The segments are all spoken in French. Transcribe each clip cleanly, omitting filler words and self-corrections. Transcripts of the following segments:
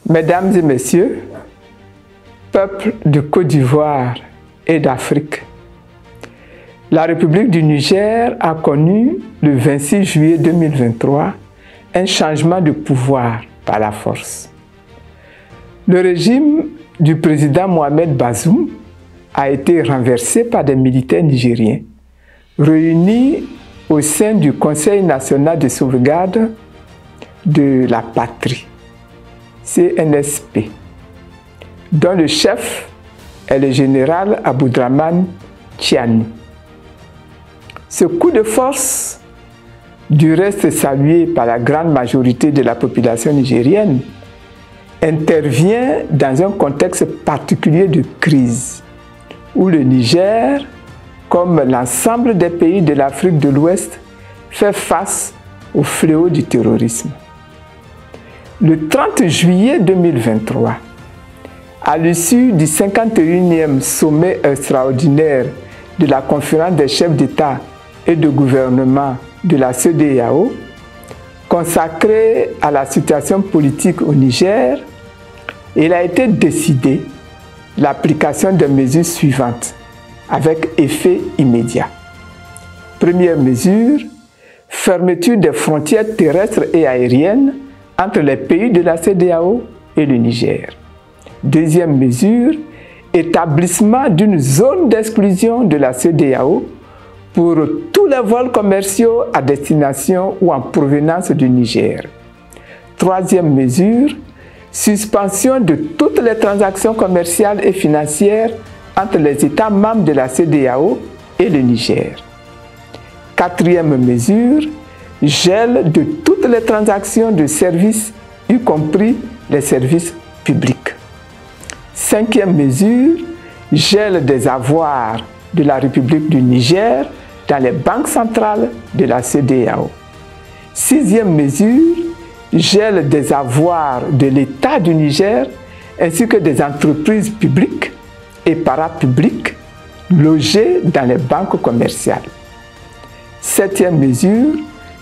Mesdames et messieurs, peuple de Côte d'Ivoire et d'Afrique, la République du Niger a connu le 26 juillet 2023 un changement de pouvoir par la force. Le régime du président Mohamed Bazoum a été renversé par des militaires nigériens réunis au sein du Conseil national de sauvegarde de la patrie, CNSP, dont le chef est le général Abdourahmane Tiani. Ce coup de force, du reste salué par la grande majorité de la population nigérienne, intervient dans un contexte particulier de crise, où le Niger, comme l'ensemble des pays de l'Afrique de l'Ouest, fait face au fléau du terrorisme. Le 30 juillet 2023, à l'issue du 51e sommet extraordinaire de la conférence des chefs d'État et de gouvernement de la CEDEAO, consacré à la situation politique au Niger, il a été décidé l'application des mesures suivantes avec effet immédiat. Première mesure, fermeture des frontières terrestres et aériennes entre les pays de la CEDEAO et le Niger. Deuxième mesure, établissement d'une zone d'exclusion de la CEDEAO pour tous les vols commerciaux à destination ou en provenance du Niger. Troisième mesure, suspension de toutes les transactions commerciales et financières entre les États membres de la CEDEAO et le Niger. Quatrième mesure, gel de toutes les transactions de services, y compris les services publics. Cinquième mesure, gel des avoirs de la République du Niger dans les banques centrales de la CEDEAO. Sixième mesure, gel des avoirs de l'État du Niger ainsi que des entreprises publiques et parapubliques logées dans les banques commerciales. Septième mesure,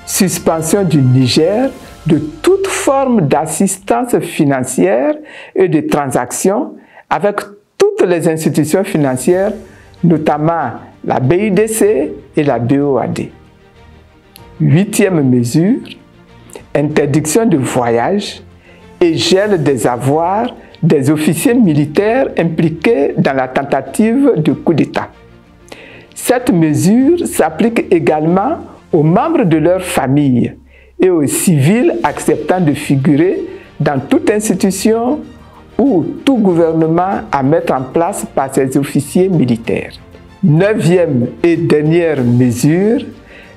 suspension du Niger de toute forme d'assistance financière et de transactions avec toutes les institutions financières, notamment la BIDC et la BOAD. Huitième mesure, interdiction de voyage et gel des avoirs des officiers militaires impliqués dans la tentative de coup d'État. Cette mesure s'applique également aux membres de leur famille et aux civils acceptant de figurer dans toute institution ou tout gouvernement à mettre en place par ces officiers militaires. Neuvième et dernière mesure,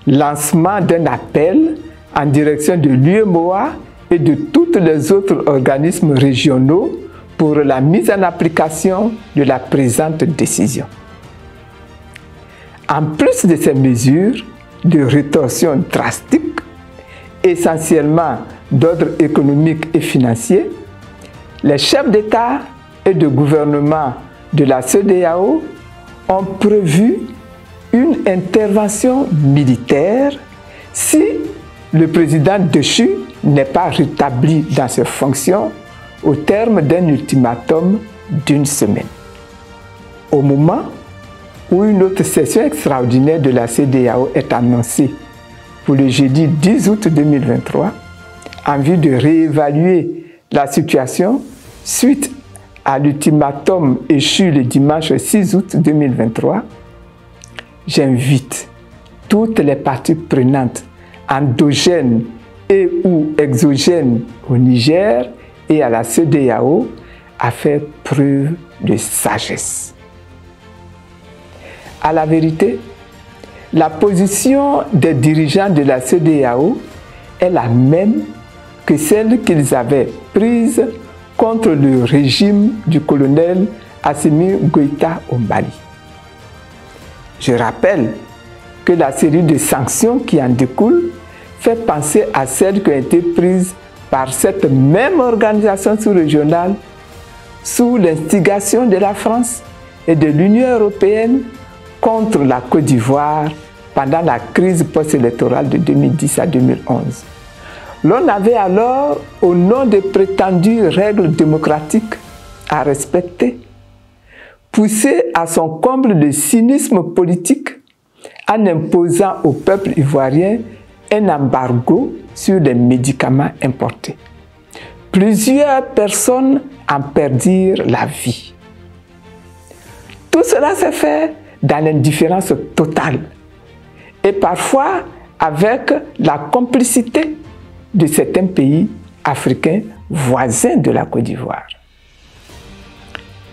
lancement d'un appel en direction de l'UEMOA et de tous les autres organismes régionaux pour la mise en application de la présente décision. En plus de ces mesures de rétorsion drastique, essentiellement d'ordre économique et financier, les chefs d'État et de gouvernement de la CEDEAO ont prévu une intervention militaire si le président déchu n'est pas rétabli dans ses fonctions au terme d'un ultimatum d'une semaine. Au moment où une autre session extraordinaire de la CEDEAO est annoncée pour le jeudi 10 août 2023, en vue de réévaluer la situation suite à l'ultimatum échu le dimanche 6 août 2023, j'invite toutes les parties prenantes endogènes et ou exogènes au Niger et à la CEDEAO à faire preuve de sagesse. À la vérité, la position des dirigeants de la CEDEAO est la même que celle qu'ils avaient prise contre le régime du colonel Assimi Goïta au Mali. Je rappelle que la série de sanctions qui en découle fait penser à celles qui ont été prises par cette même organisation sous-régionale sous l'instigation de la France et de l'Union européenne contre la Côte d'Ivoire pendant la crise post-électorale de 2010 à 2011. L'on avait alors, au nom des prétendues règles démocratiques à respecter, poussé à son comble le cynisme politique en imposant au peuple ivoirien un embargo sur les médicaments importés. Plusieurs personnes en perdirent la vie. Tout cela s'est fait dans l'indifférence totale et parfois avec la complicité de certains pays africains voisins de la Côte d'Ivoire.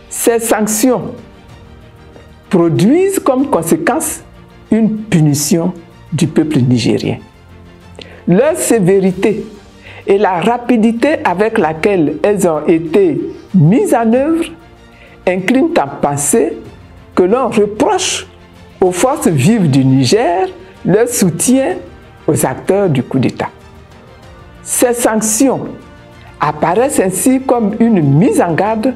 Ces sanctions produisent comme conséquence une punition du peuple nigérien. Leur sévérité et la rapidité avec laquelle elles ont été mises en œuvre inclinent à penser que l'on reproche aux forces vives du Niger leur soutien aux acteurs du coup d'État. Ces sanctions apparaissent ainsi comme une mise en garde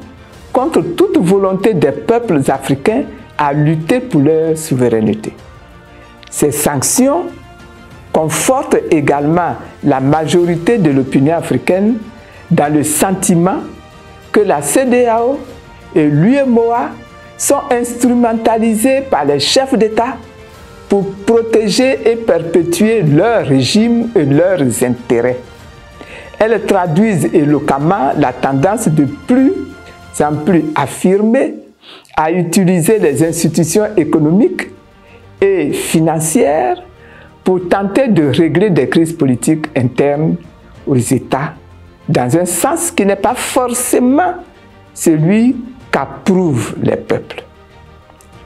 contre toute volonté des peuples africains à lutter pour leur souveraineté. Ces sanctions confortent également la majorité de l'opinion africaine dans le sentiment que la CEDEAO et l'UEMOA sont instrumentalisés par les chefs d'État pour protéger et perpétuer leur régime et leurs intérêts. Elles traduisent éloquemment la tendance de plus en plus affirmée à utiliser les institutions économiques et financières pour tenter de régler des crises politiques internes aux États dans un sens qui n'est pas forcément celui qu'approuvent les peuples.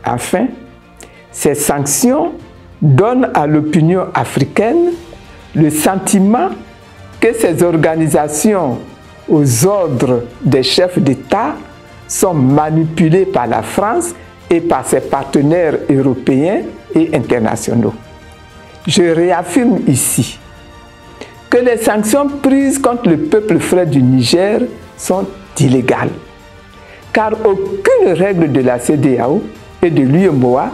Enfin, ces sanctions donnent à l'opinion africaine le sentiment que ces organisations aux ordres des chefs d'État sont manipulées par la France et par ses partenaires européens et internationaux. Je réaffirme ici que les sanctions prises contre le peuple frère du Niger sont illégales, car aucune règle de la CEDEAO et de l'UEMOA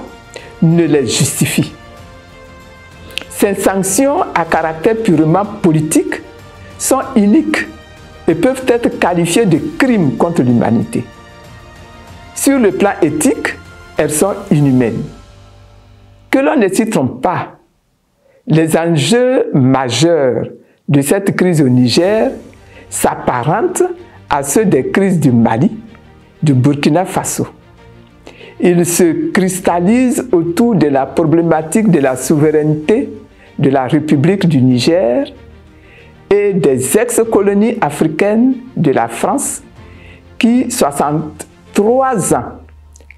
ne les justifie. Ces sanctions à caractère purement politique sont iniques et peuvent être qualifiées de crimes contre l'humanité. Sur le plan éthique, elles sont inhumaines. Que l'on ne s'y trompe pas, les enjeux majeurs de cette crise au Niger s'apparentent à ceux des crises du Mali, du Burkina Faso. Ils se cristallisent autour de la problématique de la souveraineté de la République du Niger et des ex-colonies africaines de la France qui, 63 ans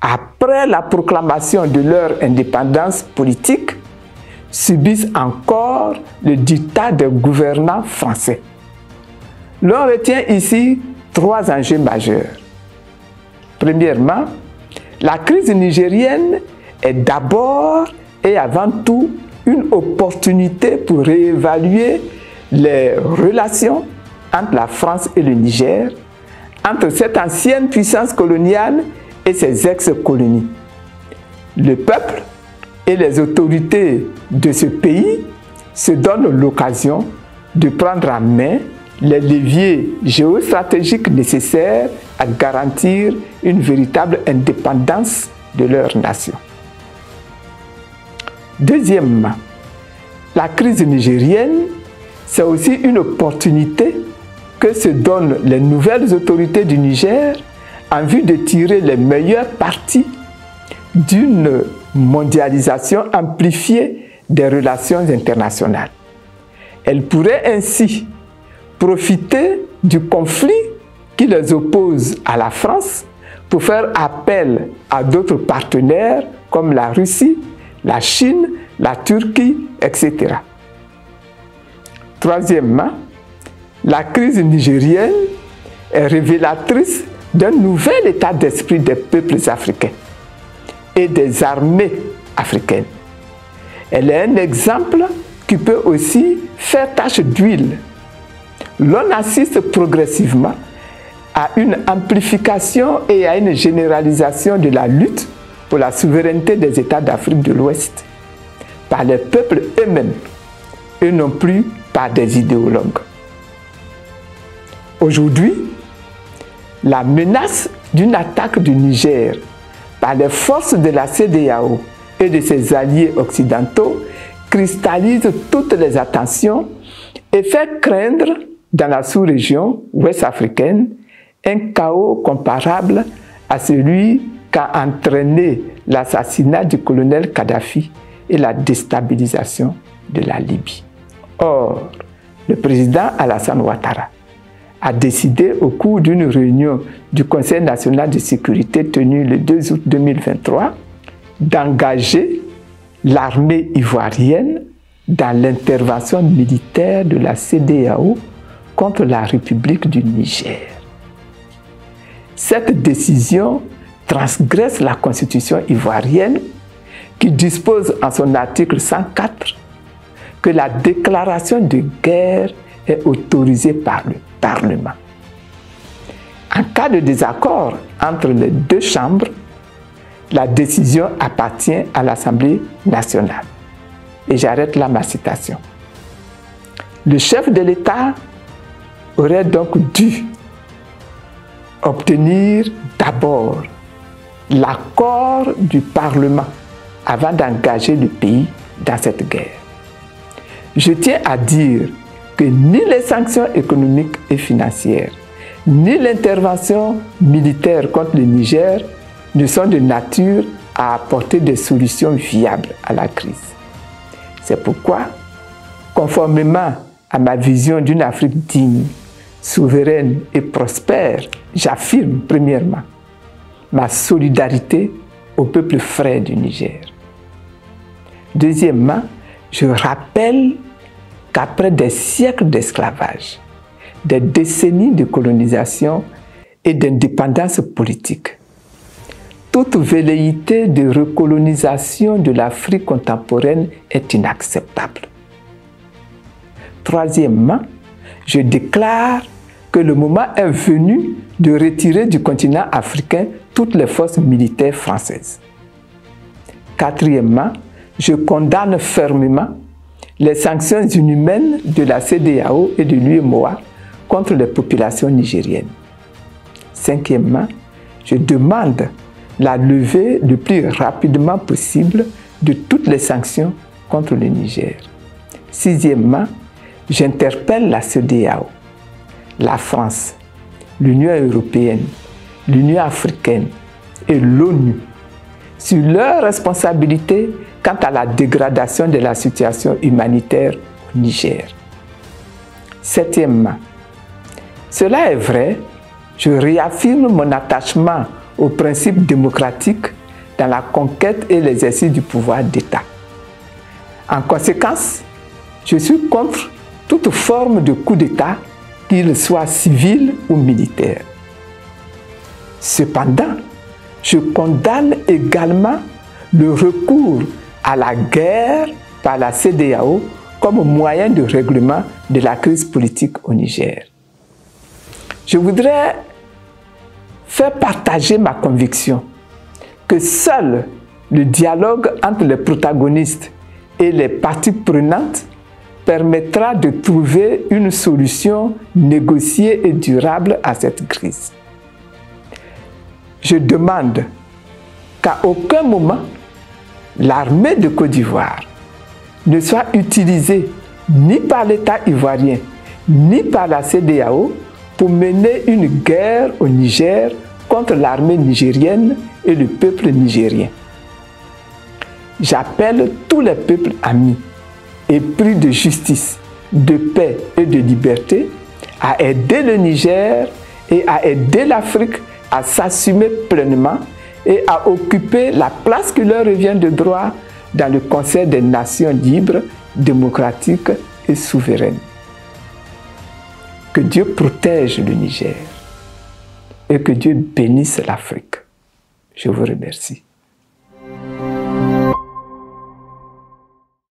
après la proclamation de leur indépendance politique, subissent encore le diktat des gouvernants français. L'on retient ici 3 enjeux majeurs. Premièrement, la crise nigérienne est d'abord et avant tout une opportunité pour réévaluer les relations entre la France et le Niger, entre cette ancienne puissance coloniale et ses ex-colonies. Le peuple et les autorités de ce pays se donnent l'occasion de prendre en main les leviers géostratégiques nécessaires à garantir une véritable indépendance de leur nation. Deuxièmement, la crise nigérienne, c'est aussi une opportunité que se donnent les nouvelles autorités du Niger en vue de tirer les meilleurs partis d'une mondialisation amplifiée des relations internationales. Elles pourraient ainsi profiter du conflit qui les oppose à la France pour faire appel à d'autres partenaires comme la Russie, la Chine, la Turquie, etc. Troisièmement, la crise nigérienne est révélatrice d'un nouvel état d'esprit des peuples africains et des armées africaines. Elle est un exemple qui peut aussi faire tache d'huile. L'on assiste progressivement à une amplification et à une généralisation de la lutte pour la souveraineté des États d'Afrique de l'Ouest par les peuples eux-mêmes et non plus par des idéologues. Aujourd'hui, la menace d'une attaque du Niger par les forces de la CEDEAO et de ses alliés occidentaux cristallise toutes les attentions et fait craindre dans la sous-région ouest-africaine un chaos comparable à celui qu'a entraîné l'assassinat du colonel Kadhafi et la déstabilisation de la Libye. Or, le président Alassane Ouattara a décidé au cours d'une réunion du Conseil national de sécurité tenue le 2 août 2023 d'engager l'armée ivoirienne dans l'intervention militaire de la CEDEAO contre la République du Niger. Cette décision transgresse la constitution ivoirienne qui dispose en son article 104 que la déclaration de guerre est autorisée par le Parlement. En cas de désaccord entre les deux chambres, la décision appartient à l'Assemblée nationale. Et j'arrête là ma citation. Le chef de l'État aurait donc dû obtenir d'abord l'accord du Parlement avant d'engager le pays dans cette guerre. Je tiens à dire que ni les sanctions économiques et financières, ni l'intervention militaire contre le Niger ne sont de nature à apporter des solutions viables à la crise. C'est pourquoi, conformément à ma vision d'une Afrique digne, souveraine et prospère, j'affirme premièrement ma solidarité au peuple frère du Niger. Deuxièmement, je rappelle qu'après des siècles d'esclavage, des décennies de colonisation et d'indépendance politique, toute velléité de recolonisation de l'Afrique contemporaine est inacceptable. Troisièmement, je déclare que le moment est venu de retirer du continent africain toutes les forces militaires françaises. Quatrièmement, je condamne fermement les sanctions inhumaines de la CEDEAO et de l'UEMOA contre les populations nigériennes. Cinquièmement, je demande la levée le plus rapidement possible de toutes les sanctions contre le Niger. Sixièmement, j'interpelle la CEDEAO, la France, l'Union européenne, l'Union africaine et l'ONU sur leurs responsabilités quant à la dégradation de la situation humanitaire au Niger. Septièmement, cela est vrai, je réaffirme mon attachement aux principes démocratiques dans la conquête et l'exercice du pouvoir d'État. En conséquence, je suis contre toute forme de coup d'État, qu'il soit civil ou militaire. Cependant, je condamne également le recours à la guerre par la CEDEAO comme moyen de règlement de la crise politique au Niger. Je voudrais faire partager ma conviction que seul le dialogue entre les protagonistes et les parties prenantes permettra de trouver une solution négociée et durable à cette crise. Je demande qu'à aucun moment l'armée de Côte d'Ivoire ne soit utilisée ni par l'État ivoirien ni par la CEDEAO pour mener une guerre au Niger contre l'armée nigérienne et le peuple nigérien. J'appelle tous les peuples amis épris de justice, de paix et de liberté à aider le Niger et à aider l'Afrique à s'assumer pleinement et à occuper la place qui leur revient de droit dans le concert des nations libres, démocratiques et souveraines. Que Dieu protège le Niger et que Dieu bénisse l'Afrique. Je vous remercie.